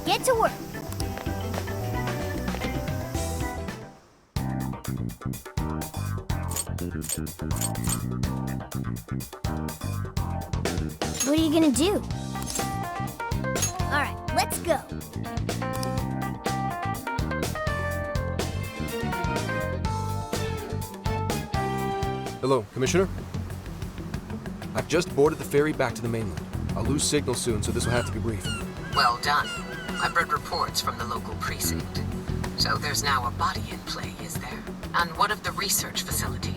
get to work. What are you gonna do? All right, let's go. Hello, Commissioner? I've just boarded the ferry back to the mainland. I'll lose signal soon, so this will have to be brief. Well done. I've read reports from the local precinct. So there's now a body in play, is there? And what of the research facility?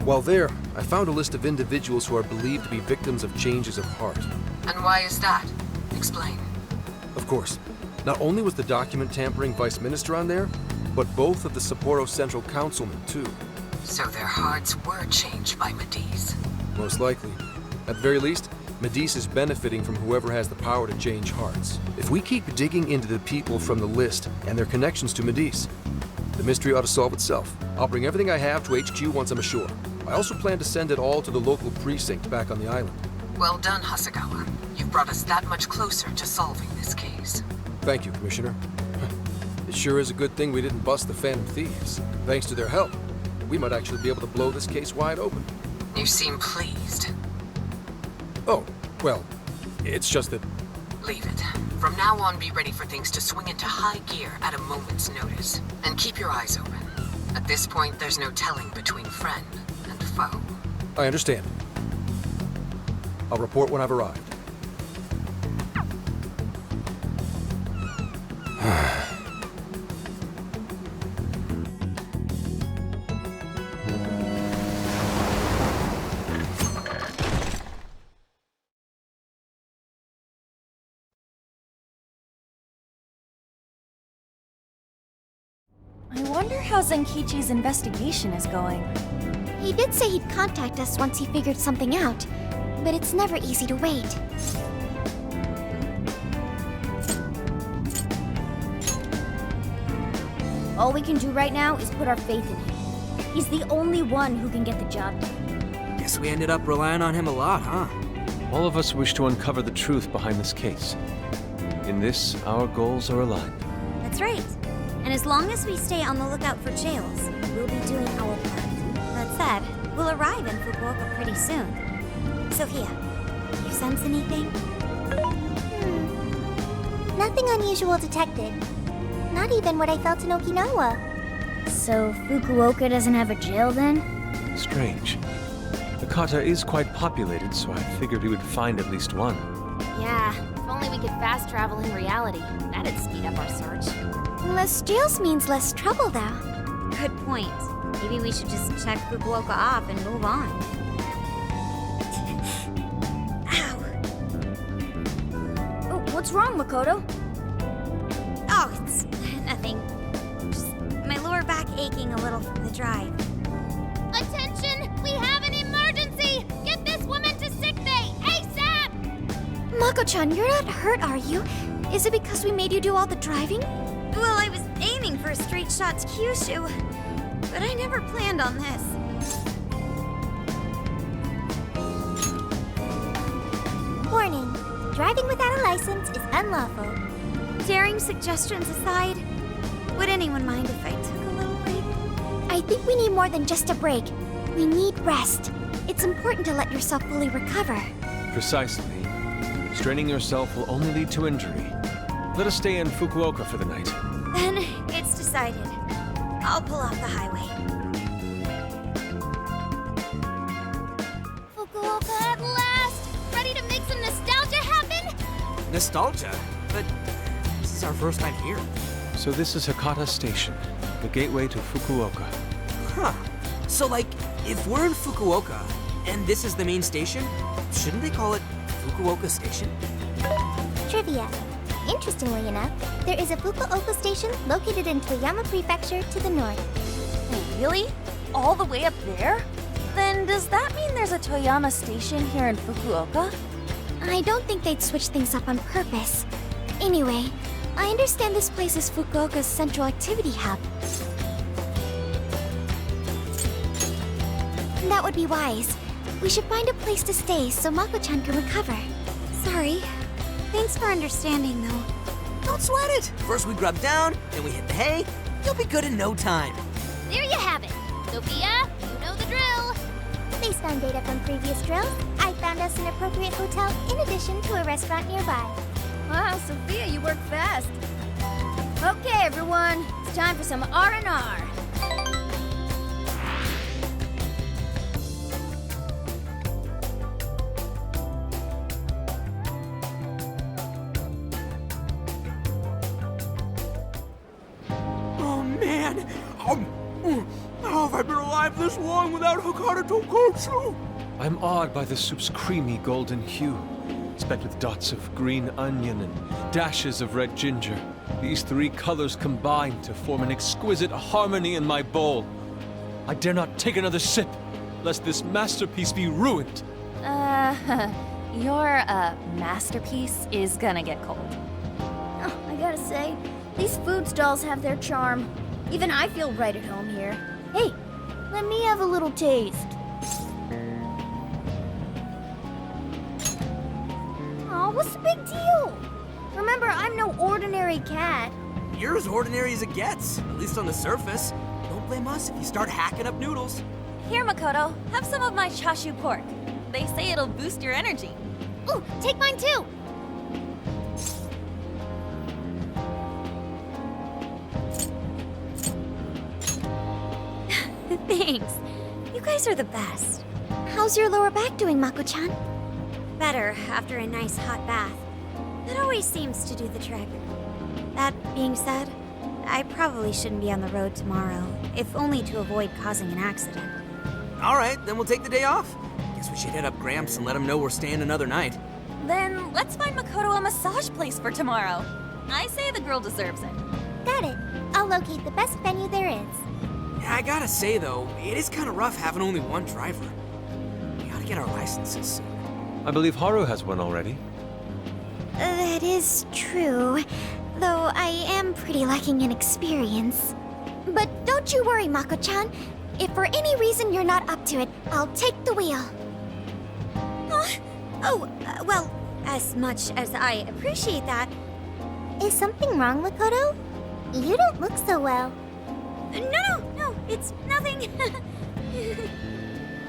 While there, I found a list of individuals who are believed to be victims of changes of heart. And why is that? Explain. Of course, not only was the document tampering vice minister on there, but both of the Sapporo Central Councilmen, too. So their hearts were changed by Mediz. Most likely. At the very least, Mediz is benefiting from whoever has the power to change hearts. If we keep digging into the people from the list and their connections to Mediz, the mystery ought to solve itself. I'll bring everything I have to HQ once I'm ashore. I also plan to send it all to the local precinct back on the island. Well done, Hasegawa. You've brought us that much closer to solving this case. Thank you, Commissioner. It sure is a good thing we didn't bust the Phantom Thieves. Thanks to their help, we might actually be able to blow this case wide open. You seem pleased. Oh, well, it's just that... Leave it. From now on, be ready for things to swing into high gear at a moment's notice. And keep your eyes open. At this point, there's no telling between friend and foe. I understand. I'll report when I've arrived. I wonder how Zenkichi's investigation is going. He did say he'd contact us once he figured something out, but it's never easy to wait. All we can do right now is put our faith in him. He's the only one who can get the job done. Guess we ended up relying on him a lot, huh? All of us wish to uncover the truth behind this case. In this, our goals are aligned. That's right. And as long as we stay on the lookout for jails, we'll be doing our part. That said, we'll arrive in Fukuoka pretty soon. Sophia, you sense anything? Nothing unusual detected. Not even what I felt in Okinawa. So Fukuoka doesn't have a jail then? Strange. Hakata is quite populated, so I figured we would find at least one. Yeah, if only we could fast travel in reality. That'd speed up our search. Less jails means less trouble, though. Good point. Maybe we should just check Fukuoka off and move on. Ow. Oh, what's wrong, Makoto? Oh, it's nothing. Just my lower back aching a little from the drive. Attention! We have an emergency! Get this woman to sickbay, ASAP! Mako-chan, you're not hurt, are you? Is it because we made you do all the driving? Well, I was aiming for a straight shot to Kyushu, but I never planned on this. Warning. Driving without a license is unlawful. Daring suggestions aside, would anyone mind if I took a little break? I think we need more than just a break. We need rest. It's important to let yourself fully recover. Precisely. Straining yourself will only lead to injury. Let us stay in Fukuoka for the night. Then it's decided. I'll pull off the highway. Fukuoka at last! Ready to make some nostalgia happen? Nostalgia? But this is our first night here. So this is Hakata Station, the gateway to Fukuoka. Huh. So, like, if we're in Fukuoka, and this is the main station, shouldn't they call it Fukuoka Station? Trivia. Interestingly enough, there is a Fukuoka station located in Toyama Prefecture to the north. Really? All the way up there? Then does that mean there's a Toyama station here in Fukuoka? I don't think they'd switch things up on purpose. Anyway, I understand this place is Fukuoka's central activity hub. That would be wise. We should find a place to stay so Mako-chan can recover. Sorry. Thanks for understanding, though. Don't sweat it. First we grub down, then we hit the hay. You'll be good in no time. There you have it. Sophia, you know the drill. Based on data from previous drills, I found us an appropriate hotel in addition to a restaurant nearby. Wow, Sophia, you work fast. Okay, everyone, it's time for some R&R. Oh man! How have I been alive this long without Hakata Tonkotsu? I'm awed by the soup's creamy golden hue, specked with dots of green onion and dashes of red ginger. These three colors combine to form an exquisite harmony in my bowl. I dare not take another sip, lest this masterpiece be ruined. Your, masterpiece is gonna get cold. Oh, I gotta say, these food stalls have their charm. Even I feel right at home here. Hey, let me have a little taste. Aw, what's the big deal? Remember, I'm no ordinary cat. You're as ordinary as it gets, at least on the surface. Don't blame us if you start hacking up noodles. Here, Makoto, have some of my chashu pork. They say it'll boost your energy. Ooh, take mine too. Thanks. You guys are the best. How's your lower back doing, Mako-chan? Better after a nice hot bath. That always seems to do the trick. That being said, I probably shouldn't be on the road tomorrow, if only to avoid causing an accident. All right, then we'll take the day off. Guess we should hit up Gramps and let him know we're staying another night. Then let's find Makoto a massage place for tomorrow. I say the girl deserves it. Got it. I'll locate the best venue there is. Yeah, I gotta say though, it is kind of rough having only one driver. We gotta get our licenses soon. I believe Haru has one already. That is true, though I am pretty lacking in experience. But don't you worry, Mako-chan. If for any reason you're not up to it, I'll take the wheel. Well, as much as I appreciate that. Is something wrong, Makoto? You don't look so well. No, it's nothing.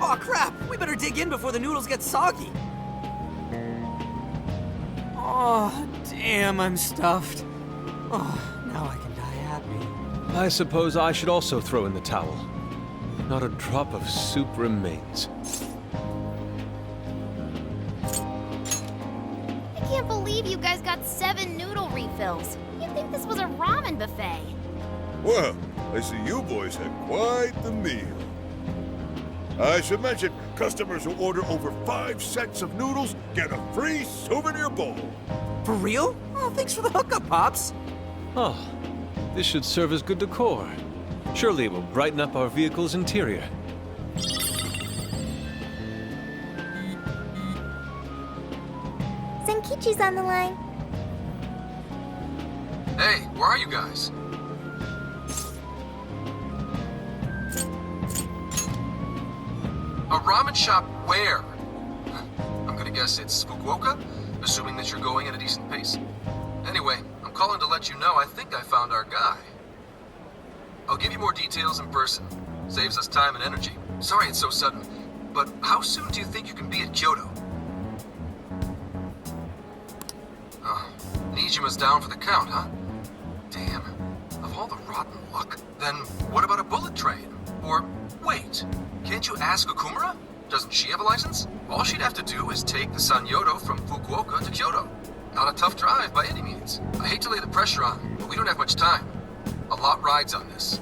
Oh crap, we better dig in before the noodles get soggy. Oh, damn, I'm stuffed. Oh, now I can die happy. I suppose I should also throw in the towel. Not a drop of soup remains. I can't believe you guys got 7 noodle refills. You'd think this was a ramen buffet. Well, I see you boys had quite the meal. I should mention, customers who order over 5 sets of noodles get a free souvenir bowl. For real? Oh, thanks for the hookup, Pops. Oh, this should serve as good decor. Surely it will brighten up our vehicle's interior. Senkichi's on the line. Hey, where are you guys? A ramen shop where? I'm gonna guess it's Fukuoka, assuming that you're going at a decent pace. Anyway, I'm calling to let you know I think I found our guy. I'll give you more details in person. Saves us time and energy. Sorry it's so sudden, but how soon do you think you can be at Kyoto? Nijima's down for the count, huh? Damn. Of all the rotten luck. Then what about a bullet train? Or, wait, can't you ask Okumura? Doesn't she have a license? All she'd have to do is take the Sanyodo from Fukuoka to Kyoto. Not a tough drive by any means. I hate to lay the pressure on, but we don't have much time. A lot rides on this.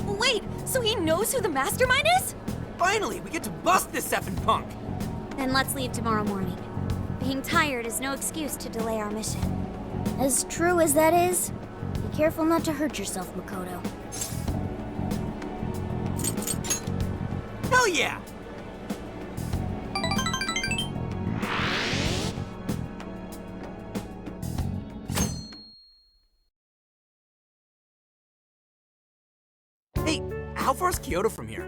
Wait, so he knows who the mastermind is? Finally, we get to bust this effing punk. Then let's leave tomorrow morning. Being tired is no excuse to delay our mission. As true as that is, be careful not to hurt yourself, Makoto. Hell yeah! Hey, how far is Kyoto from here?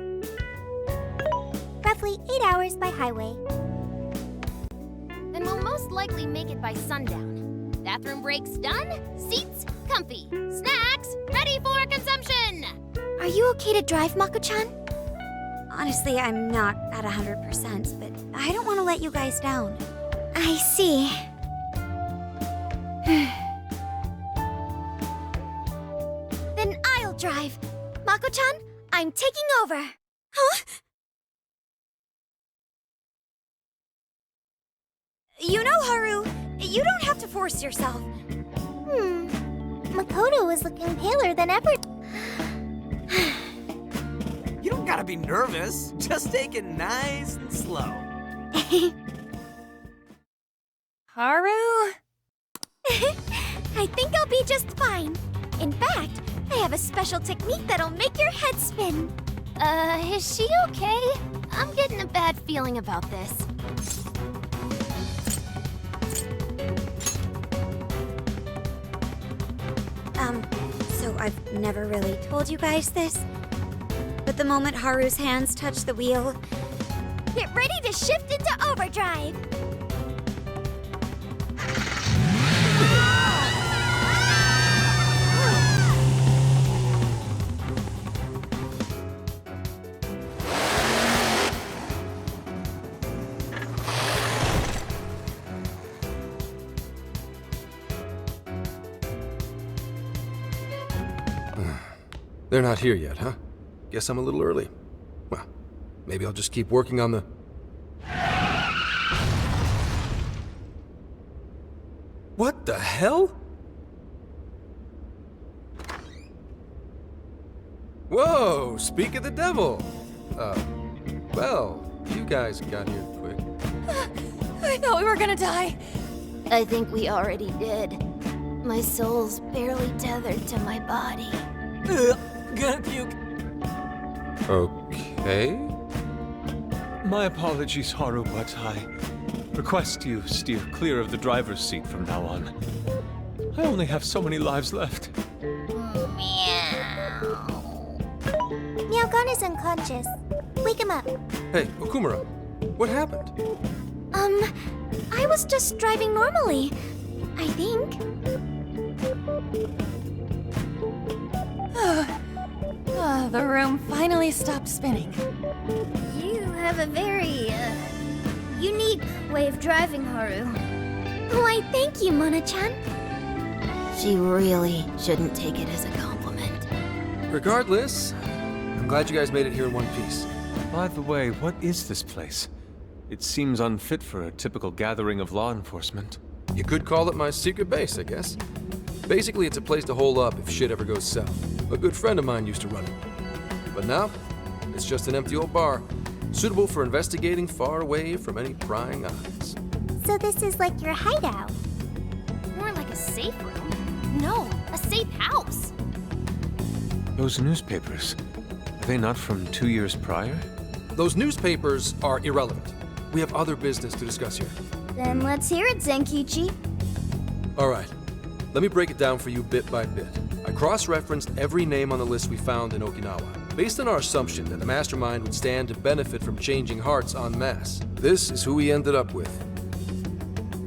Roughly 8 hours by highway. likely make it by sundown. Bathroom breaks done, seats comfy, snacks ready for consumption! Are you okay to drive, Mako-chan? Honestly, I'm not at 100%, but I don't want to let you guys down. I see. Then I'll drive. Mako-chan, I'm taking over. Huh? You know, Haru, you don't have to force yourself. Makoto is looking paler than ever. You don't gotta be nervous. Just take it nice and slow. Haru? I think I'll be just fine. In fact, I have a special technique that'll make your head spin. Is she okay? I'm getting a bad feeling about this. So I've never really told you guys this, but the moment Haru's hands touch the wheel, Get ready to shift into overdrive. They're not here yet, huh? Guess I'm a little early. Well, maybe I'll just keep working on the... What the hell? Whoa, speak of the devil. Well, you guys got here quick. I thought we were gonna die. I think we already did. My soul's barely tethered to my body. Gonna puke. Okay. My apologies, Haru, but I request you steer clear of the driver's seat from now on. I only have so many lives left. Meowgon is unconscious. Wake him up. Hey, Okumura, what happened? I was just driving normally. I think. The room finally stopped spinning. You have a very, unique way of driving, Haru. Why, thank you, Mona-chan. She really shouldn't take it as a compliment. Regardless, I'm glad you guys made it here in one piece. By the way, what is this place? It seems unfit for a typical gathering of law enforcement. You could call it my secret base, I guess. Basically, it's a place to hole up if shit ever goes south. A good friend of mine used to run it. But now, it's just an empty old bar, suitable for investigating far away from any prying eyes. So this is like your hideout. More like a safe room. No, a safe house. Those newspapers, are they not from 2 years prior? Those newspapers are irrelevant. We have other business to discuss here. Then let's hear it, Zenkichi. All right, let me break it down for you bit by bit. I cross-referenced every name on the list we found in Okinawa, based on our assumption that the mastermind would stand to benefit from changing hearts en masse. This is who we ended up with.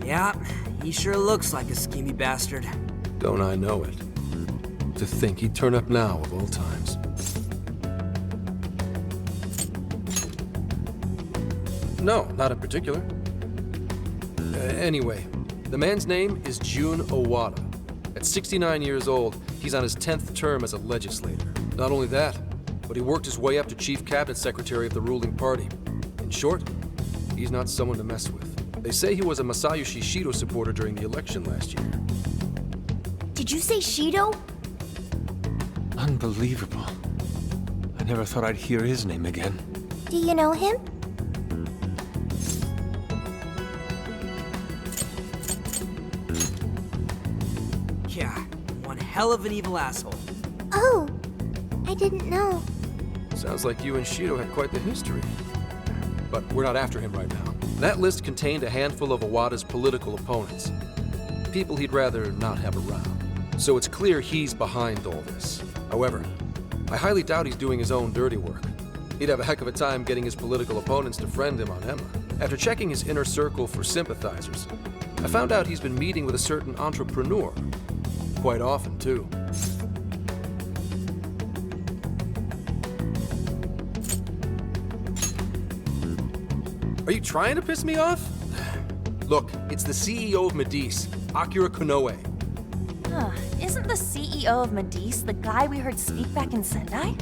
Yeah, he sure looks like a schemy bastard. Don't I know it? To think he'd turn up now of all times. No, not in particular. Anyway, the man's name is Jun Owada. At 69 years old, he's on his 10th term as a legislator. Not only that, but he worked his way up to chief cabinet secretary of the ruling party. In short, he's not someone to mess with. They say he was a Masayoshi Shido supporter during the election last year. Did you say Shido? Unbelievable. I never thought I'd hear his name again. Do you know him? Yeah, one hell of an evil asshole. Oh, I didn't know. Sounds like you and Shido had quite the history. But we're not after him right now. That list contained a handful of Owada's political opponents. People he'd rather not have around. So it's clear he's behind all this. However, I highly doubt he's doing his own dirty work. He'd have a heck of a time getting his political opponents to friend him on Emma. After checking his inner circle for sympathizers, I found out he's been meeting with a certain entrepreneur. Quite often, too. Are you trying to piss me off? Look, it's the CEO of Medice, Akira Konoe. Isn't the CEO of Medice the guy we heard speak back in Sendai?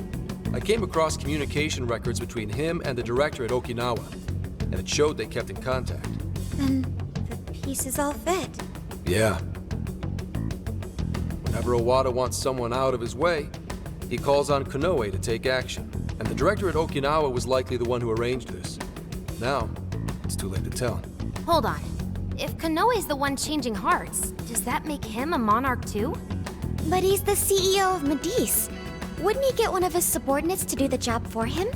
I came across communication records between him and the director at Okinawa, and it showed they kept in contact. Then the pieces all fit. Yeah. Whenever Owada wants someone out of his way, he calls on Konoe to take action. And the director at Okinawa was likely the one who arranged this. Now, it's too late to tell. Hold on. If Konoe's the one changing hearts, does that make him a monarch too? But he's the CEO of Medice. Wouldn't he get one of his subordinates to do the job for him?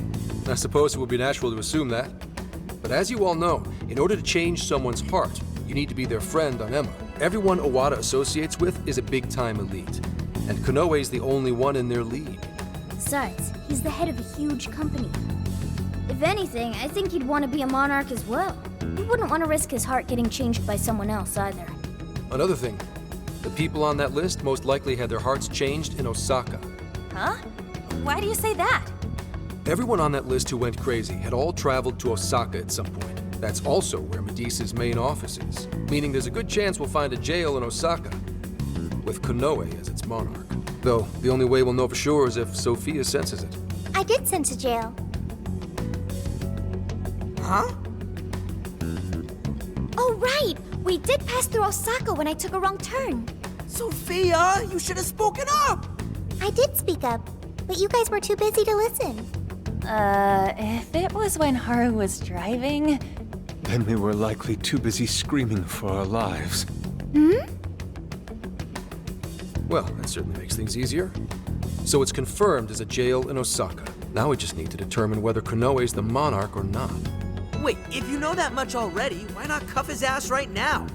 I suppose it would be natural to assume that. But as you all know, in order to change someone's heart, you need to be their friend on Emma. Everyone Owada associates with is a big-time elite, and Konoe's the only one in their league. Besides, he's the head of a huge company. If anything, I think he'd want to be a monarch as well. He wouldn't want to risk his heart getting changed by someone else either. Another thing, the people on that list most likely had their hearts changed in Osaka. Huh? Why do you say that? Everyone on that list who went crazy had all traveled to Osaka at some point. That's also where Medice's main office is, meaning there's a good chance we'll find a jail in Osaka, with Konoe as its monarch. Though, the only way we'll know for sure is if Sophia senses it. I did sense a jail. Huh? Oh, right! We did pass through Osaka when I took a wrong turn. Sophia, you should have spoken up! I did speak up, but you guys were too busy to listen. If it was when Haru was driving... Then we were likely too busy screaming for our lives. Well, that certainly makes things easier. So it's confirmed as a jail in Osaka. Now we just need to determine whether Konoe's the monarch or not. Wait, if you know that much already, why not cuff his ass right now?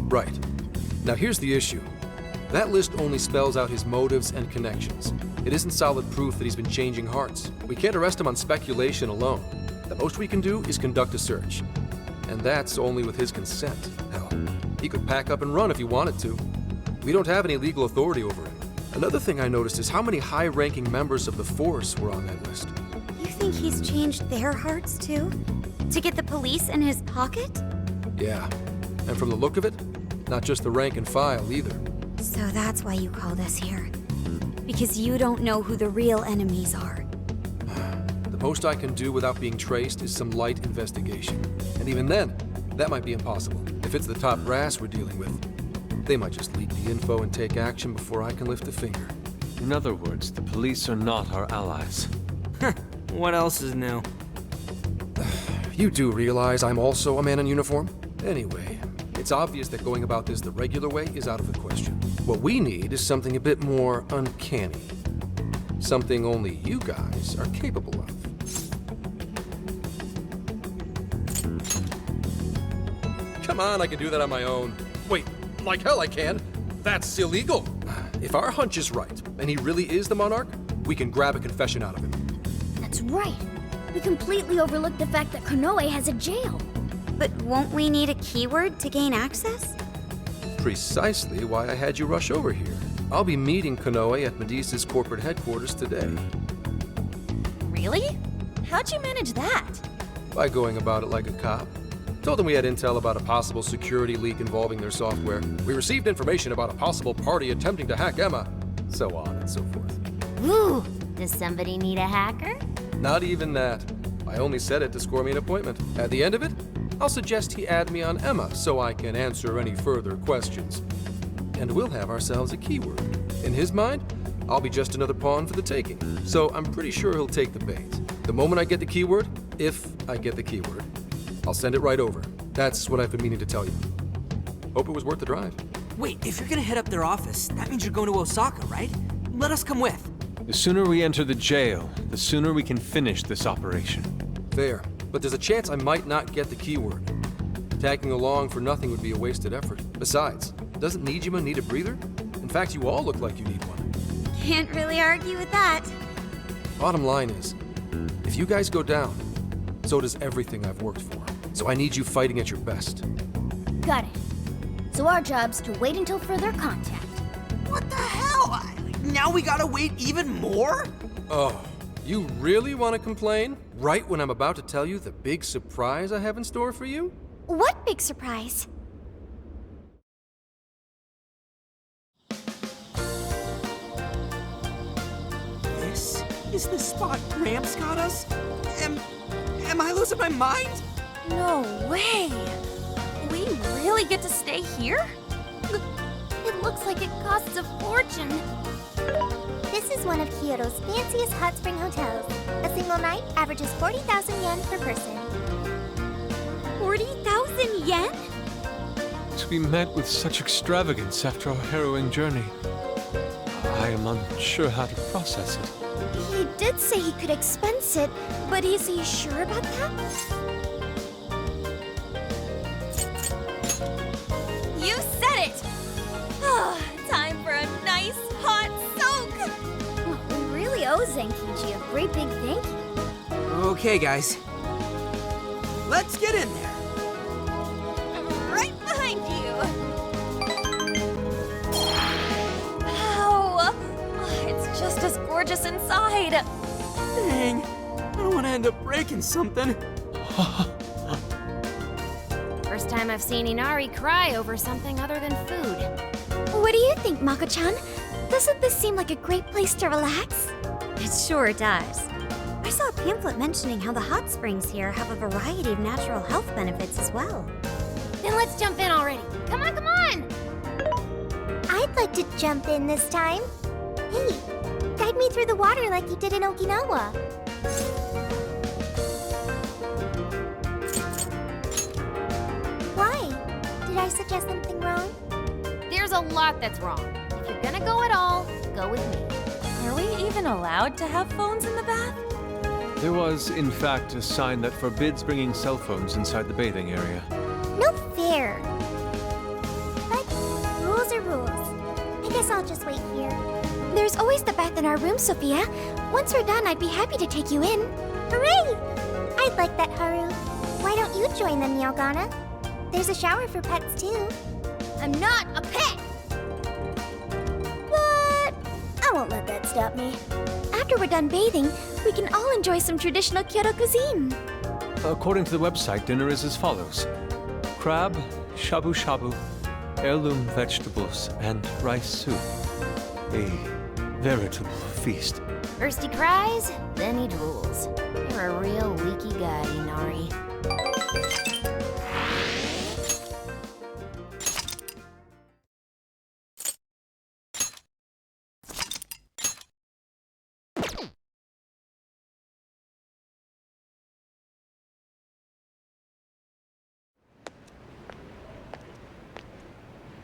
Right. Now here's the issue. That list only spells out his motives and connections. It isn't solid proof that he's been changing hearts. We can't arrest him on speculation alone. The most we can do is conduct a search. And that's only with his consent. Hell, he could pack up and run if he wanted to. We don't have any legal authority over him. Another thing I noticed is how many high-ranking members of the force were on that list. You think he's changed their hearts too? To get the police in his pocket? Yeah. And from the look of it, not just the rank and file either. So that's why you called us here. Because you don't know who the real enemies are. The most I can do without being traced is some light investigation. And even then, that might be impossible. If it's the top brass we're dealing with, they might just leak the info and take action before I can lift a finger. In other words, the police are not our allies. What else is new? You do realize I'm also a man in uniform? Anyway, it's obvious that going about this the regular way is out of the question. What we need is something a bit more uncanny. Something only you guys are capable of. Come on, I can do that on my own. Wait, like hell I can. That's illegal. If our hunch is right, and he really is the monarch, we can grab a confession out of him. That's right. We completely overlooked the fact that Konoe has a jail. But won't we need a keyword to gain access? Precisely why I had you rush over here. I'll be meeting Konoe at Medice's corporate headquarters today. Really? How'd you manage that? By going about it like a cop. Told them we had intel about a possible security leak involving their software. We received information about a possible party attempting to hack Emma. So on and so forth. Ooh, does somebody need a hacker? Not even that. I only said it to score me an appointment. At the end of it, I'll suggest he add me on Emma so I can answer any further questions. And we'll have ourselves a keyword. In his mind, I'll be just another pawn for the taking. So I'm pretty sure he'll take the bait. The moment I get the keyword, if I get the keyword, I'll send it right over. That's what I've been meaning to tell you. Hope it was worth the drive. Wait, if you're gonna head up their office, that means you're going to Osaka, right? Let us come with. The sooner we enter the jail, the sooner we can finish this operation. Fair, but there's a chance I might not get the keyword. Tagging along for nothing would be a wasted effort. Besides, doesn't Nijima need a breather? In fact, you all look like you need one. Can't really argue with that. Bottom line is, if you guys go down, So does everything I've worked for. So I need you fighting at your best. Got it. So our job's to wait until further contact. What the hell? Now we gotta wait even more? Oh, you really want to complain? Right when I'm about to tell you the big surprise I have in store for you? What big surprise? This is the spot Gramps got us? Am I losing my mind? No way! We really get to stay here? It looks like it costs a fortune. This is one of Kyoto's fanciest hot spring hotels. A single night averages 40,000 yen per person. 40,000 yen? To be met with such extravagance after our harrowing journey, I am unsure how to process it. He did say he could expense it, but is he sure about that? You said it! Ah, time for a nice hot soak! We really owe Zenkichi a great big thank you. Okay, guys. Let's get in there. Right behind you! Wow! It's just as gorgeous inside! Dang, I don't want to end up breaking something. First time I've seen Inari cry over something other than food. What do you think, Mako-chan? Doesn't this seem like a great place to relax? It sure does. I saw a pamphlet mentioning how the hot springs here have a variety of natural health benefits as well. Then let's jump in already. Come on, come on! I'd like to jump in this time. Hey, guide me through the water like you did in Okinawa. Why? Did I suggest something wrong? There's a lot that's wrong. If you're gonna go at all, go with me. Are we even allowed to have phones in the bath? There was, in fact, a sign that forbids bringing cell phones inside the bathing area. No fair. But rules are rules. I guess I'll just wait here. There's always the bath in our room, Sophia. Once we're done, I'd be happy to take you in. Hooray! I'd like that, Haru. Why don't you join them, Yogana? There's a shower for pets, too. I'm not a pet! But I won't let that stop me. After we're done bathing, we can all enjoy some traditional Kyoto cuisine. According to the website, dinner is as follows: crab, shabu shabu, heirloom vegetables, and rice soup. A veritable feast. First he cries, then he drools. You're a real leaky guy, Inari.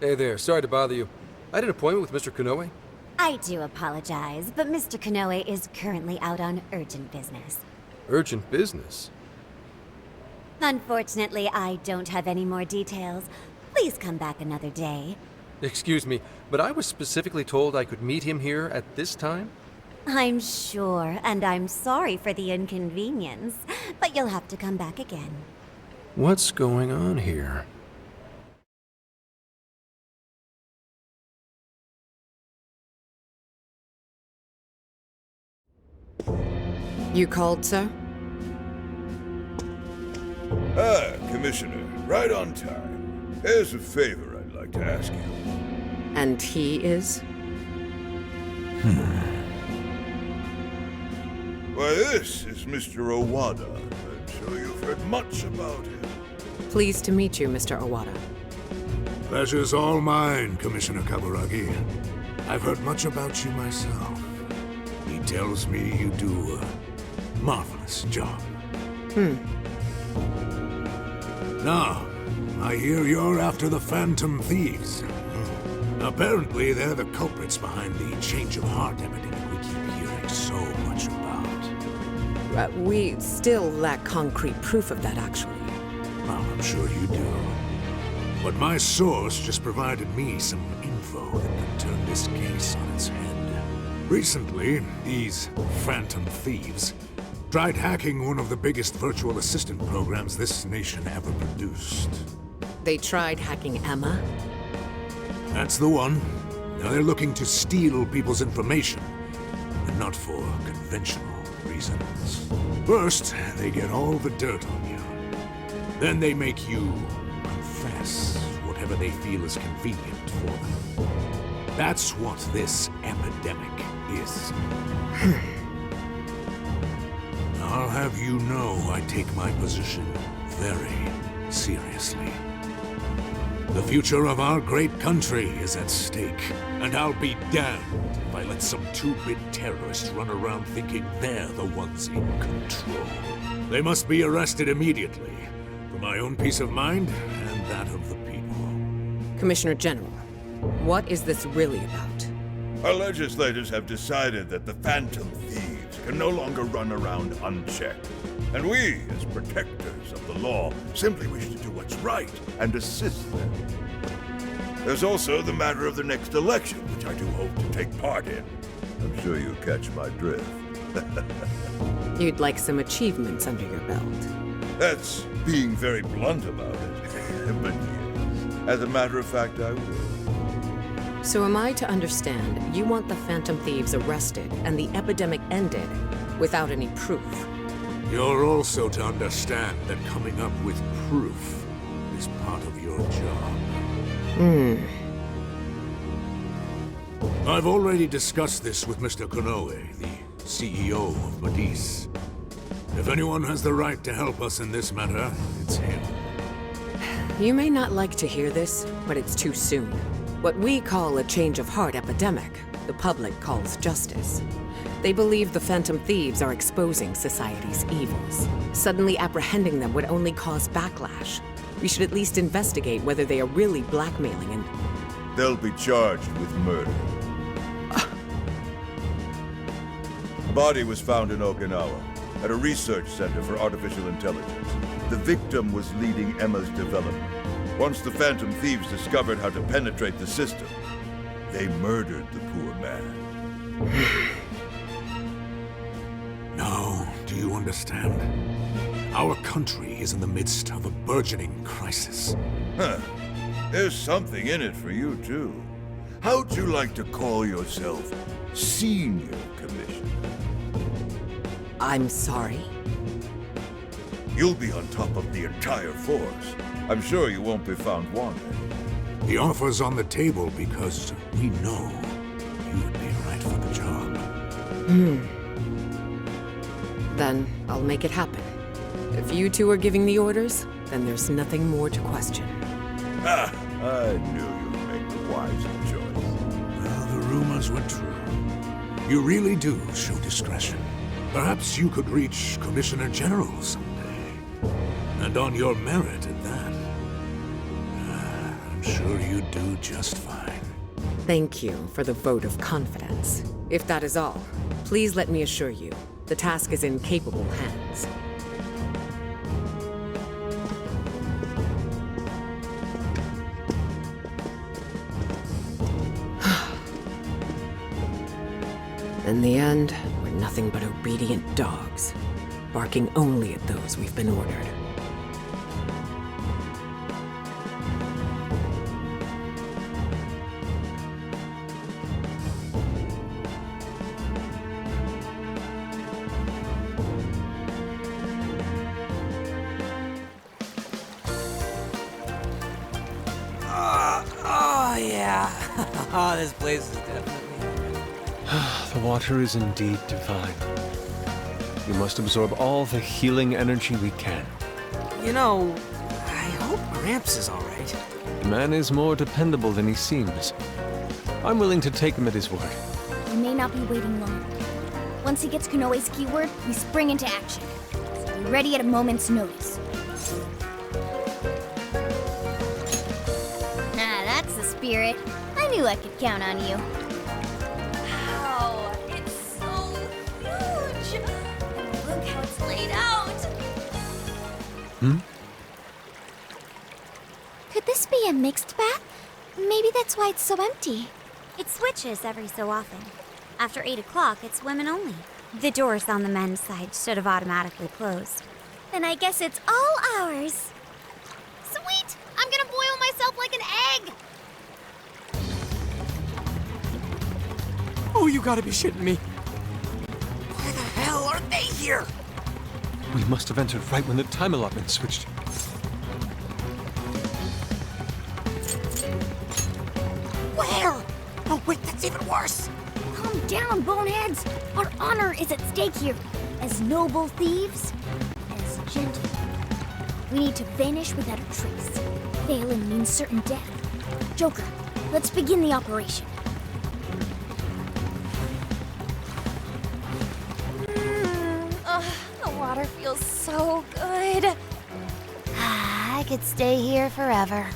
Hey there, sorry to bother you. I had an appointment with Mr. Koei. I do apologize, but Mr. Koei is currently out on urgent business. Urgent business? Unfortunately, I don't have any more details. Please come back another day. Excuse me, but I was specifically told I could meet him here at this time? I'm sure, and I'm sorry for the inconvenience, but you'll have to come back again. What's going on here? You called, sir? Ah, Commissioner, right on time. There's a favor I'd like to ask you. And he is? Why, this is Mr. Owada. I'm sure you've heard much about him. Pleased to meet you, Mr. Owada. Pleasure's all mine, Commissioner Kaburagi. I've heard much about you myself. He tells me you do a marvelous job. Now, I hear you're after the Phantom Thieves. Apparently, they're the culprits behind the change of heart epidemic we keep hearing so much about. We still lack concrete proof of that, actually. Well, I'm sure you do. But my source just provided me some info that could turn this case on its head. Recently, these Phantom Thieves Tried hacking one of the biggest virtual assistant programs this nation ever produced. They tried hacking Emma? That's the one. Now they're looking to steal people's information, and not for conventional reasons. First, they get all the dirt on you. Then they make you confess whatever they feel is convenient for them. That's what this epidemic is. I'll have you know I take my position very seriously. The future of our great country is at stake, and I'll be damned if I let some two-bit terrorists run around thinking they're the ones in control. They must be arrested immediately, for my own peace of mind and that of the people. Commissioner General, what is this really about? Our legislators have decided that the phantom thieves can no longer run around unchecked. And we, as protectors of the law, simply wish to do what's right and assist them. There's also the matter of the next election, which I do hope to take part in. I'm sure you catch my drift. You'd like some achievements under your belt. That's being very blunt about it. But yes, as a matter of fact, I will. So am I to understand you want the Phantom Thieves arrested and the epidemic ended without any proof? You're also to understand that coming up with proof is part of your job. I've already discussed this with Mr. Koei, the CEO of Medis. If anyone has the right to help us in this matter, it's him. You may not like to hear this, but it's too soon. What we call a change of heart epidemic, the public calls justice. They believe the Phantom Thieves are exposing society's evils. Suddenly apprehending them would only cause backlash. We should at least investigate whether they are really blackmailing and... They'll be charged with murder. A body was found in Okinawa, at a research center for artificial intelligence. The victim was leading Emma's development. Once the Phantom Thieves discovered how to penetrate the system, they murdered the poor man. Now, do you understand? Our country is in the midst of a burgeoning crisis. Huh. There's something in it for you, too. How'd you like to call yourself Senior Commissioner? I'm sorry? You'll be on top of the entire force. I'm sure you won't be found wanting. The offer's on the table because we know you'd be right for the job. Then I'll make it happen. If you two are giving the orders, then there's nothing more to question. Ah, I knew you'd make the wiser choice. Well, the rumors were true. You really do show discretion. Perhaps you could reach Commissioner General someday. And on your merit at that. I'm sure you'd do just fine. Thank you for the vote of confidence. If that is all, please let me assure you, the task is in capable hands. In the end, we're nothing but obedient dogs, barking only at those we've been ordered. Oh, yeah. Oh, this place is definitely... The water is indeed divine. We must absorb all the healing energy we can. You know, I hope Gramps is all right. The man is more dependable than he seems. I'm willing to take him at his word. We may not be waiting long. Once he gets Konoe's keyword, we spring into action. So be ready at a moment's notice. Ah, that's the spirit. I knew I could count on you. Wow, it's so huge! And look how it's laid out! Could this be a mixed bath? Maybe that's why it's so empty. It switches every so often. After 8 o'clock, it's women only. The doors on the men's side should have automatically closed. Then I guess it's all ours. Sweet! I'm gonna boil myself like an egg! Oh, you gotta be shitting me. Why the hell are they here? We must have entered right when the time allotment switched. Where? Oh, wait, that's even worse. Calm down, boneheads. Our honor is at stake here. As noble thieves, as gentlemen. We need to vanish without a trace. Failing means certain death. Joker, let's begin the operation. The water feels so good. I could stay here forever. I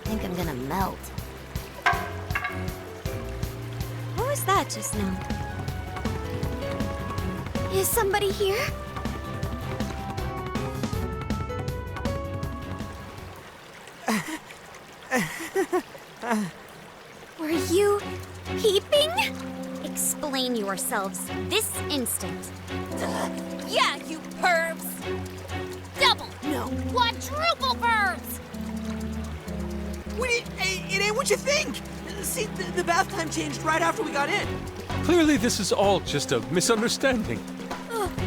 think I'm gonna melt. What was that just now? Is somebody here? Were you peeping? Explain yourselves this instant. Yeah, you pervs! Double! No, quadruple verbs! Wait, it ain't what you think. See, the bath time changed right after we got in. Clearly, this is all just a misunderstanding.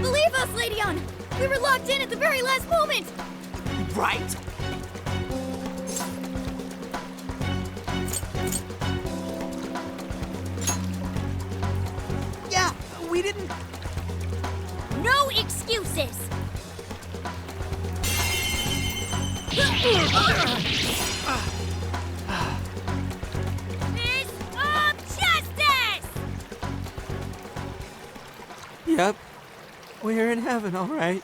Believe us, Lady Ann! We were locked in at the very last moment! Right? Yeah, we didn't... No excuses! Fist of justice! Yep. We're in heaven, all right.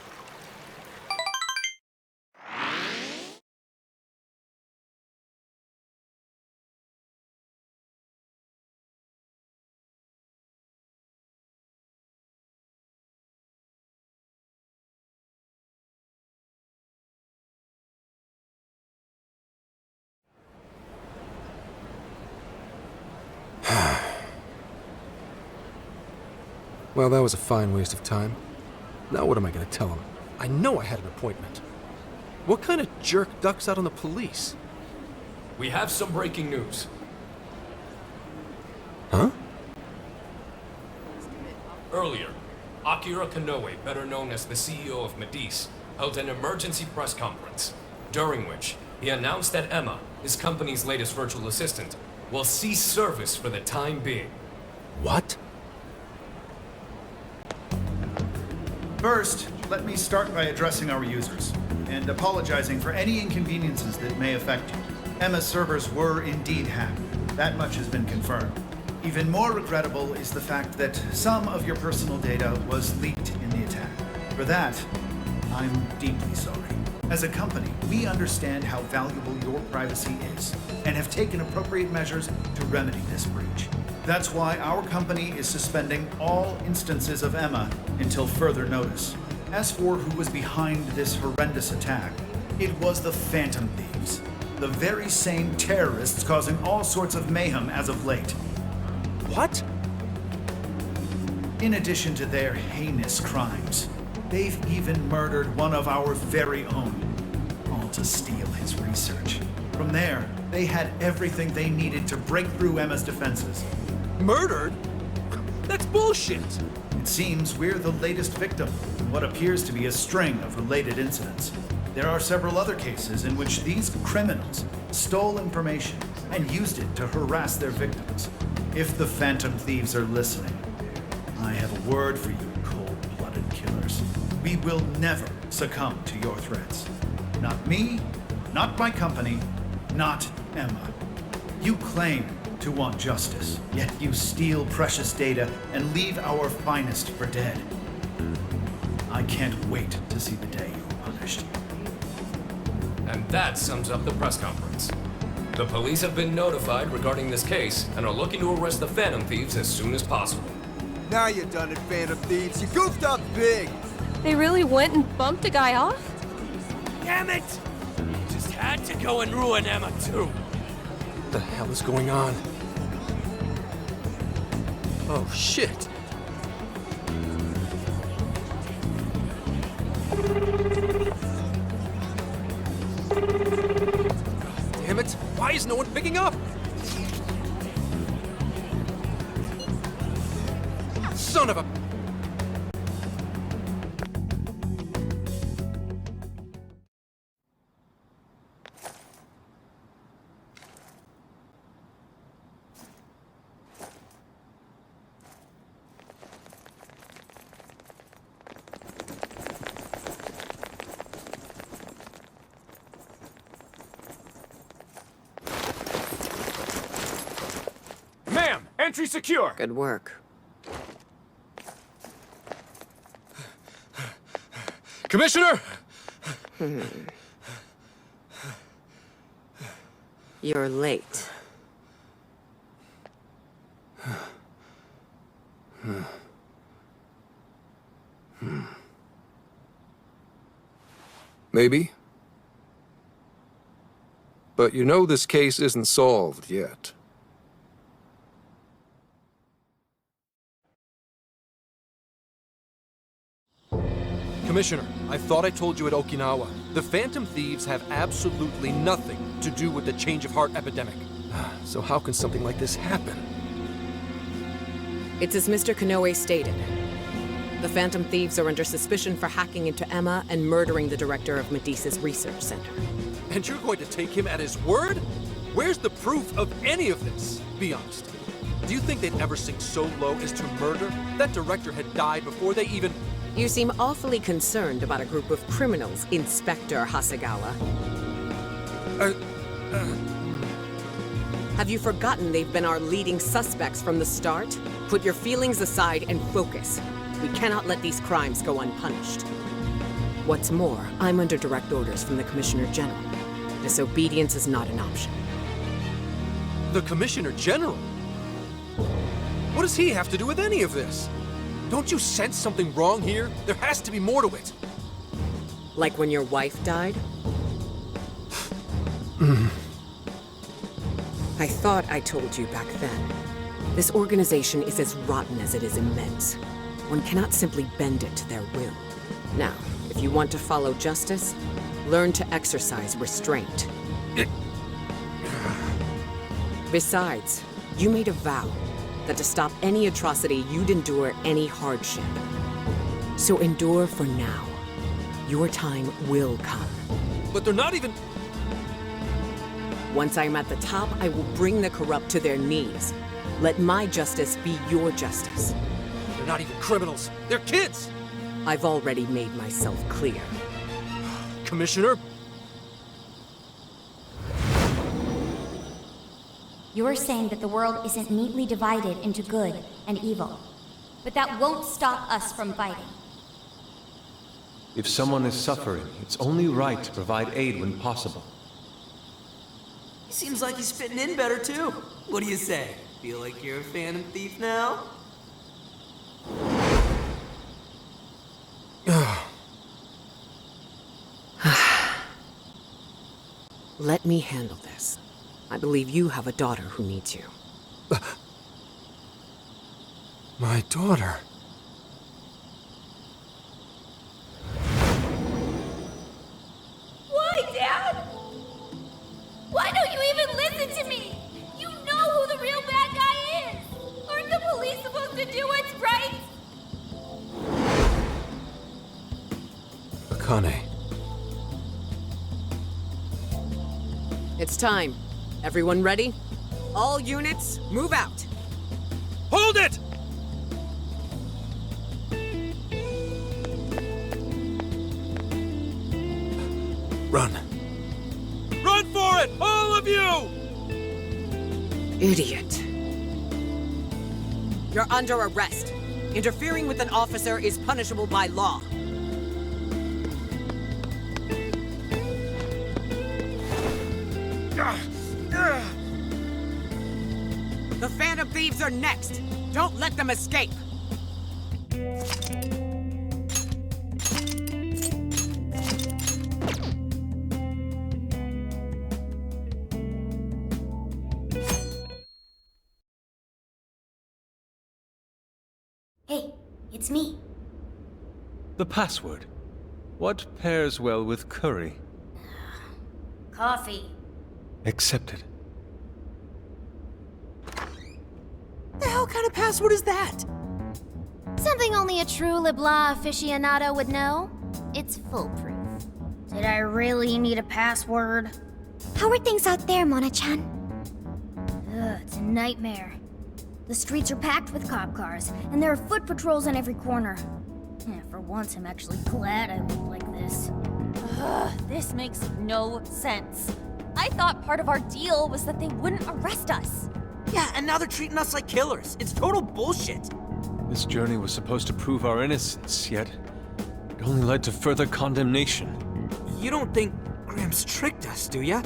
Well, that was a fine waste of time. Now what am I gonna tell him? I know I had an appointment. What kind of jerk ducks out on the police? We have some breaking news. Huh? Earlier, Akira Konoe, better known as the CEO of Medice, held an emergency press conference, during which he announced that Emma, his company's latest virtual assistant, will cease service for the time being. What? First, let me start by addressing our users and apologizing for any inconveniences that may affect you. Emma's servers were indeed hacked. That much has been confirmed. Even more regrettable is the fact that some of your personal data was leaked in the attack. For that, I'm deeply sorry. As a company, we understand how valuable your privacy is and have taken appropriate measures to remedy this breach. That's why our company is suspending all instances of Emma until further notice. As for who was behind this horrendous attack, it was the Phantom Thieves, the very same terrorists causing all sorts of mayhem as of late. What? In addition to their heinous crimes, they've even murdered one of our very own, all to steal his research. From there, they had everything they needed to break through Emma's defenses. Murdered? That's bullshit! It seems we're the latest victim in what appears to be a string of related incidents. There are several other cases in which these criminals stole information and used it to harass their victims. If the Phantom Thieves are listening, I have a word for you, cold-blooded killers. We will never succumb to your threats. Not me, not my company, not Emma. You claim to want justice, yet you steal precious data and leave our finest for dead. I can't wait to see the day you're punished. And that sums up the press conference. The police have been notified regarding this case and are looking to arrest the Phantom Thieves as soon as possible. Now you done it, Phantom Thieves. You goofed up big. They really went and bumped a guy off? Damn it! Just had to go and ruin Emma too. What the hell is going on? Oh, shit. no one picking up? Son of a... Ma'am, entry secure. Good work. Commissioner! You're late. Maybe. But you know this case isn't solved yet. Commissioner, I thought I told you at Okinawa. The Phantom Thieves have absolutely nothing to do with the change of heart epidemic. So how can something like this happen? It's as Mr. Koei stated. The Phantom Thieves are under suspicion for hacking into Emma and murdering the director of Medea's research center. And you're going to take him at his word? Where's the proof of any of this? Be honest. Do you think they'd ever sink so low as to murder? That director had died before they even... You seem awfully concerned about a group of criminals, Inspector Hasegawa. Have you forgotten they've been our leading suspects from the start? Put your feelings aside and focus. We cannot let these crimes go unpunished. What's more, I'm under direct orders from the Commissioner General. Disobedience is not an option. The Commissioner General? What does he have to do with any of this? Don't you sense something wrong here? There has to be more to it. Like when your wife died? I thought I told you back then. This organization is as rotten as it is immense. One cannot simply bend it to their will. Now, if you want to follow justice, learn to exercise restraint. Besides, you made a vow that to stop any atrocity, you'd endure any hardship. So endure for now. Your time will come. But they're not even... Once I'm at the top, I will bring the corrupt to their knees. Let my justice be your justice. They're not even criminals. They're kids! I've already made myself clear. Commissioner? You're saying that the world isn't neatly divided into good and evil. But that won't stop us from fighting. If someone is suffering, it's only right to provide aid when possible. Seems like he's fitting in better too. What do you say? Feel like you're a Phantom Thief now? Let me handle this. I believe you have a daughter who needs you. My daughter? Why, Dad? Why don't you even listen to me? You know who the real bad guy is! Aren't the police supposed to do what's right? Akane. It's time. Everyone ready? All units, move out! Hold it! Run. Run for it! All of you! Idiot. You're under arrest. Interfering with an officer is punishable by law. The Phantom Thieves are next! Don't let them escape! Hey, it's me. The password. What pairs well with curry? Coffee. Accepted. kind of password is that? Something only a true LeBlanc aficionado would know. It's foolproof. Did I really need a password? How are things out there, Mona-chan? Ugh, it's a nightmare. The streets are packed with cop cars, and there are foot patrols on every corner. Yeah, for once, I'm actually glad I look like this. Ugh, this makes no sense. I thought part of our deal was that they wouldn't arrest us. Yeah, and now they're treating us like killers. It's total bullshit. This journey was supposed to prove our innocence, yet it only led to further condemnation. You don't think Gramps tricked us, do ya?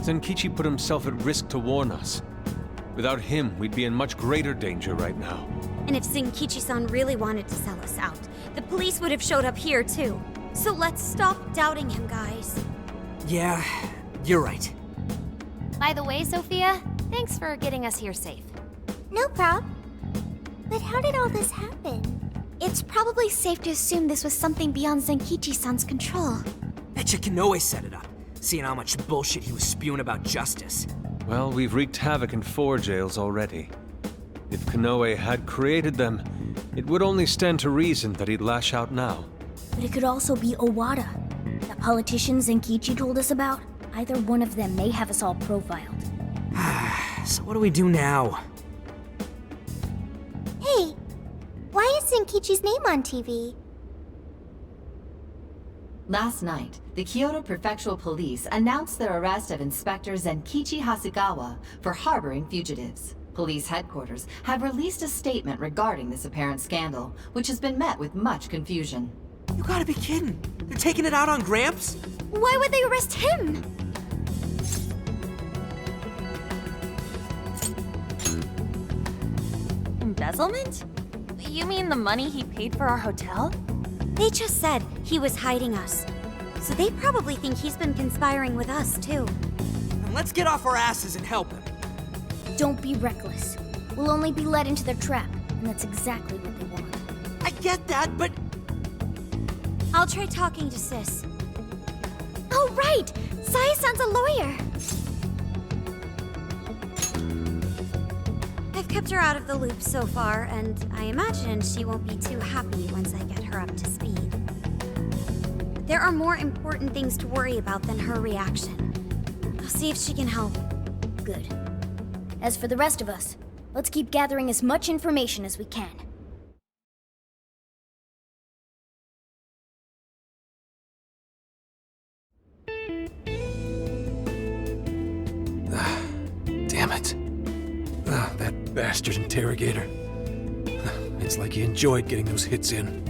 Zenkichi put himself at risk to warn us. Without him, we'd be in much greater danger right now. And if Zenkichi-san really wanted to sell us out, the police would have showed up here too. So let's stop doubting him, guys. Yeah, you're right. By the way, Sophia, thanks for getting us here safe. No prob. But how did all this happen? It's probably safe to assume this was something beyond Zenkichi-san's control. Betcha Koei set it up, seeing how much bullshit he was spewing about justice. Well, we've wreaked havoc in 4 jails already. If Koei had created them, it would only stand to reason that he'd lash out now. But it could also be Owada, the politician Zenkichi told us about. Either one of them may have us all profiled. So what do we do now? Hey, why is Zenkichi's name on TV? Last night, the Kyoto Prefectural Police announced their arrest of Inspector Zenkichi Hasegawa for harboring fugitives. Police headquarters have released a statement regarding this apparent scandal, which has been met with much confusion. You gotta be kidding. They're taking it out on Gramps? Why would they arrest him? Embezzlement? You mean the money he paid for our hotel? They just said he was hiding us. So they probably think he's been conspiring with us too. Then let's get off our asses and help him. Don't be reckless. We'll only be led into their trap, and that's exactly what they want. I get that, but... I'll try talking to Sis. Oh, right! Saya-san's a lawyer. I've kept her out of the loop so far, and I imagine she won't be too happy once I get her up to speed. But there are more important things to worry about than her reaction. I'll see if she can help. Good. As for the rest of us, let's keep gathering as much information as we can. Damn it. That bastard interrogator. It's like he enjoyed getting those hits in.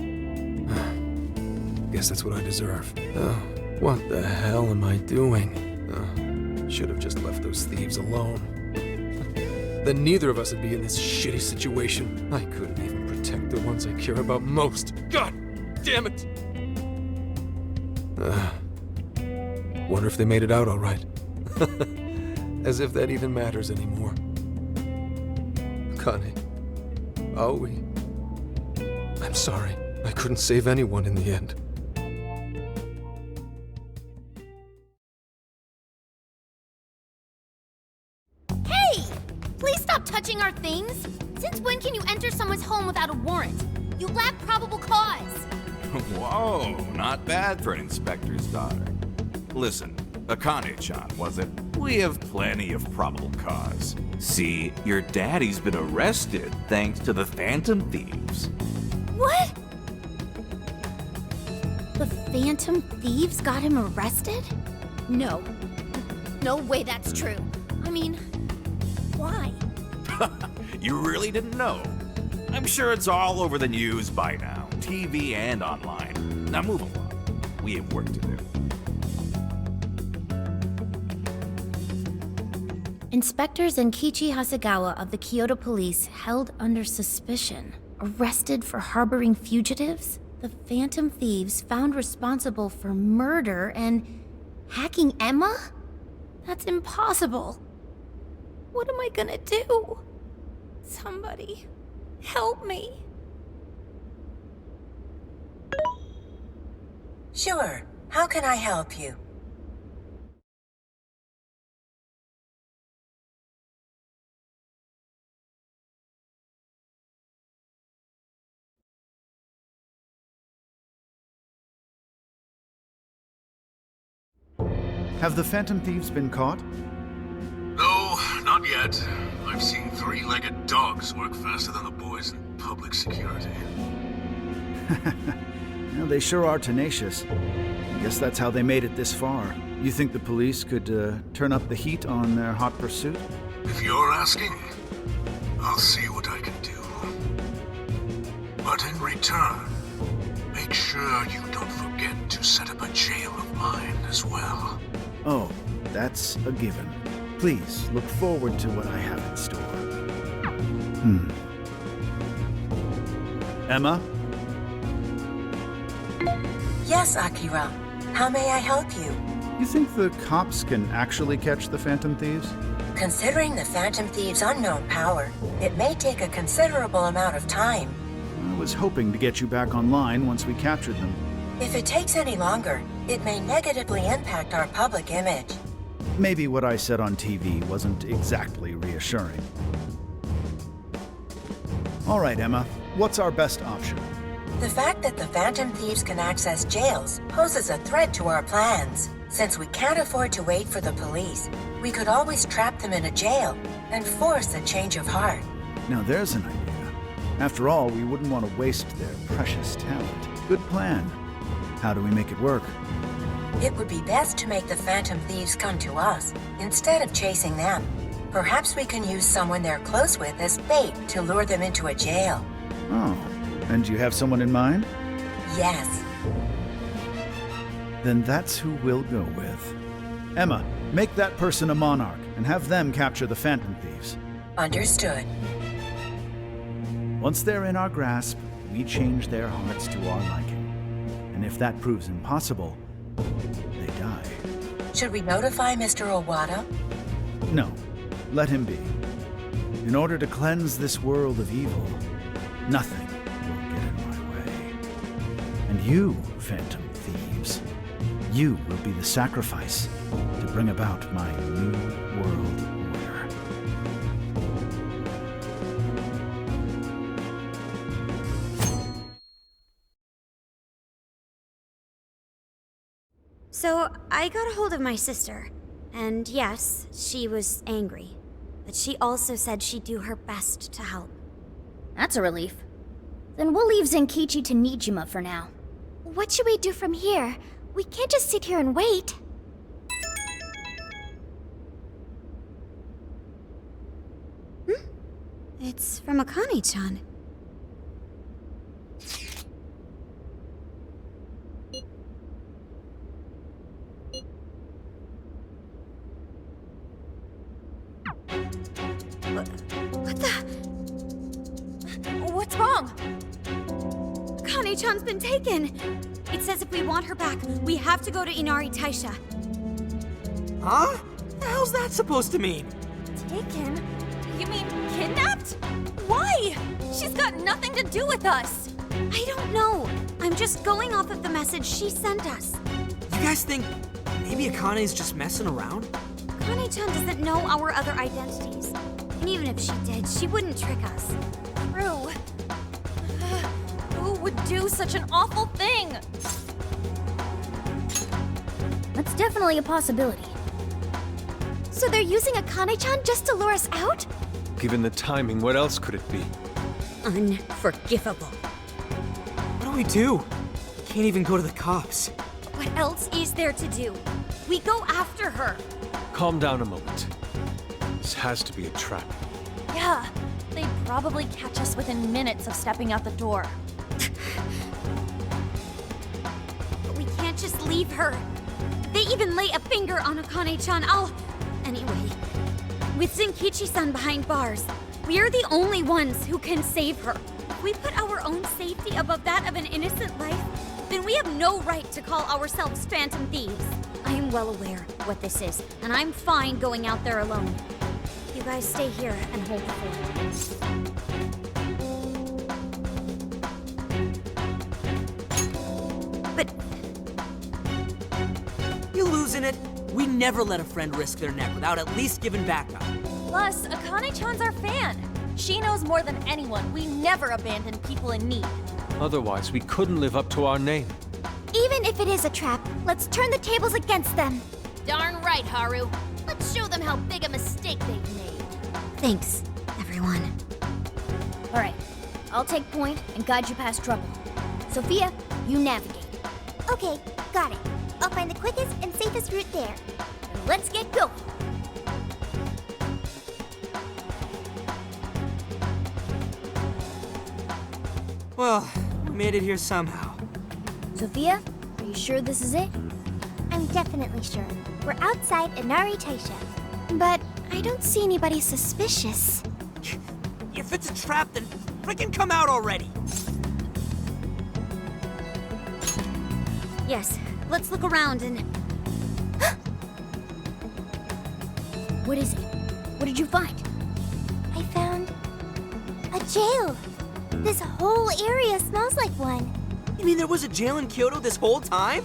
Guess that's what I deserve. What the hell am I doing? Should have just left those thieves alone. Then neither of us would be in this shitty situation. I couldn't even protect the ones I care about most. God damn it! Wonder if they made it out all right. As if that even matters anymore. Kane. Aoi. I'm sorry. I couldn't save anyone in the end. Hey! Please stop touching our things! Since when can you enter someone's home without a warrant? You lack probable cause! Whoa, not bad for an inspector's daughter. Listen, Akane-chan, was it? We have plenty of probable cause. See, your daddy's been arrested thanks to the Phantom Thieves. What? The Phantom Thieves got him arrested? No. No way that's true. I mean, why? You really didn't know? I'm sure it's all over the news by now, TV and online. Now move along. We have work to do. Inspector Zenkichi Hasegawa of the Kyoto Police held under suspicion. Arrested for harboring fugitives? The Phantom Thieves found responsible for murder and hacking Emma? That's impossible. What am I gonna do? Somebody, help me. Sure. How can I help you? Have the Phantom Thieves been caught? No, not yet. I've seen three-legged dogs work faster than the boys in public security. Well, they sure are tenacious. I guess that's how they made it this far. You think the police could turn up the heat on their hot pursuit? If you're asking, I'll see what I can do. But in return, make sure you don't forget to set up a jail of mine as well. Oh, that's a given. Please look forward to what I have in store. Emma? Yes, Akira. How may I help you? You think the cops can actually catch the Phantom Thieves? Considering the Phantom Thieves' unknown power, it may take a considerable amount of time. I was hoping to get you back online once we captured them. If it takes any longer, it may negatively impact our public image. Maybe what I said on TV wasn't exactly reassuring. All right, Emma. What's our best option? The fact that the Phantom Thieves can access jails poses a threat to our plans. Since we can't afford to wait for the police, we could always trap them in a jail and force a change of heart. Now there's an idea. After all, we wouldn't want to waste their precious talent. Good plan. How do we make it work? It would be best to make the Phantom Thieves come to us, instead of chasing them. Perhaps we can use someone they're close with as bait to lure them into a jail. Oh, and do you have someone in mind? Yes. Then that's who we'll go with. Emma, make that person a monarch and have them capture the Phantom Thieves. Understood. Once they're in our grasp, we change their hearts to our liking. And if that proves impossible, they die. Should we notify Mr. Owada? No, let him be. In order to cleanse this world of evil, nothing will get in my way. And you, Phantom Thieves, you will be the sacrifice to bring about my new world order. So, I got a hold of my sister, and yes, she was angry. But she also said she'd do her best to help. That's a relief. Then we'll leave Zenkichi to Nijima for now. What should we do from here? We can't just sit here and wait. It's from Akane-chan. What the? What's wrong? Akane-chan's been taken. It says if we want her back, we have to go to Inari Taisha. Huh? The hell's that supposed to mean? Taken? You mean kidnapped? Why? She's got nothing to do with us. I don't know. I'm just going off of the message she sent us. You guys think maybe Akane's just messing around? Akane-chan doesn't know our other identities. And even if she did, she wouldn't trick us. True. Who would do such an awful thing? That's definitely a possibility. So they're using Akane-chan just to lure us out? Given the timing, what else could it be? Unforgivable. What do we do? Can't even go to the cops. What else is there to do? We go after her. Calm down a moment. This has to be a trap. Yeah, they'd probably catch us within minutes of stepping out the door. But we can't just leave her. They even lay a finger on Akane-chan. Anyway, with Zenkichi-san behind bars, we're the only ones who can save her. If we put our own safety above that of an innocent life, then we have no right to call ourselves Phantom Thieves. I am well aware what this is, and I'm fine going out there alone. You guys stay here and hold the fort. But... You losing it? We never let a friend risk their neck without at least giving backup. Plus, Akane-chan's our fan. She knows more than anyone. We never abandon people in need. Otherwise, we couldn't live up to our name. Even if it is a trap, let's turn the tables against them. Darn right, Haru. Let's show them how big a mistake they've made. Thanks, everyone. Alright, I'll take point and guide you past trouble. Sophia, you navigate. Okay, got it. I'll find the quickest and safest route there. Then let's get going. Well, we made it here somehow. Sophia, are you sure this is it? I'm definitely sure. We're outside Inari Taisha. But I don't see anybody suspicious. If it's a trap, then freaking come out already! Yes, let's look around and... What is it? What did you find? I found a jail. This whole area smells like one. You mean there was a jail in Kyoto this whole time?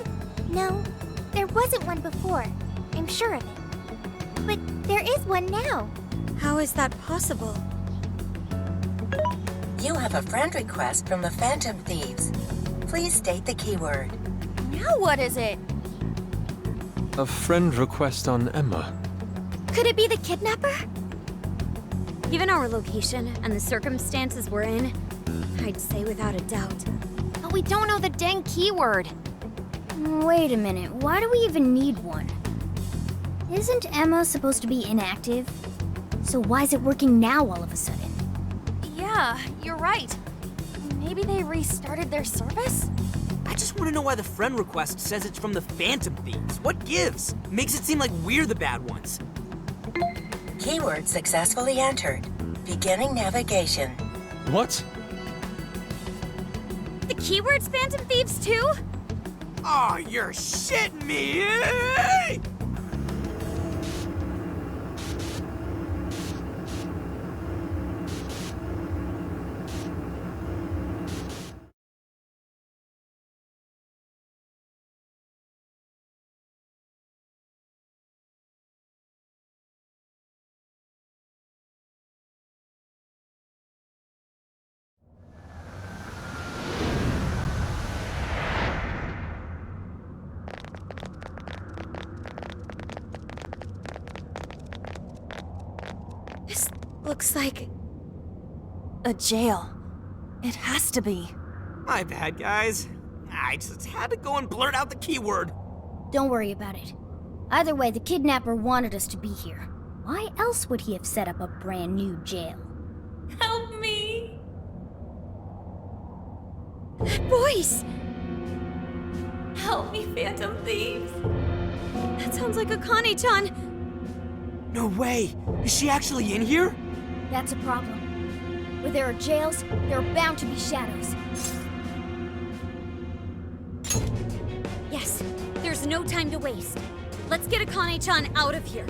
No, there wasn't one before. I'm sure of it. But there is one now. How is that possible? You have a friend request from the Phantom Thieves. Please state the keyword. Now what is it? A friend request on Emma. Could it be the kidnapper? Given our location and the circumstances we're in, I'd say without a doubt. But we don't know the dang keyword. Wait a minute, why do we even need one? Isn't Emma supposed to be inactive? So why is it working now all of a sudden? Yeah, you're right. Maybe they restarted their service? I just want to know why the friend request says it's from the Phantom Thieves. What gives? Makes it seem like we're the bad ones. Keyword successfully entered. Beginning navigation. What? The keyword's Phantom Thieves too? Aw, you're shitting me! This looks like a jail. It has to be. My bad, guys. I just had to go and blurt out the keyword. Don't worry about it. Either way, the kidnapper wanted us to be here. Why else would he have set up a brand new jail? Help me! That voice! Help me, Phantom Thieves! That sounds like Akane-chan! No way! Is she actually in here? That's a problem. Where there are jails, there are bound to be shadows. Yes, there's no time to waste. Let's get Akane-chan out of here.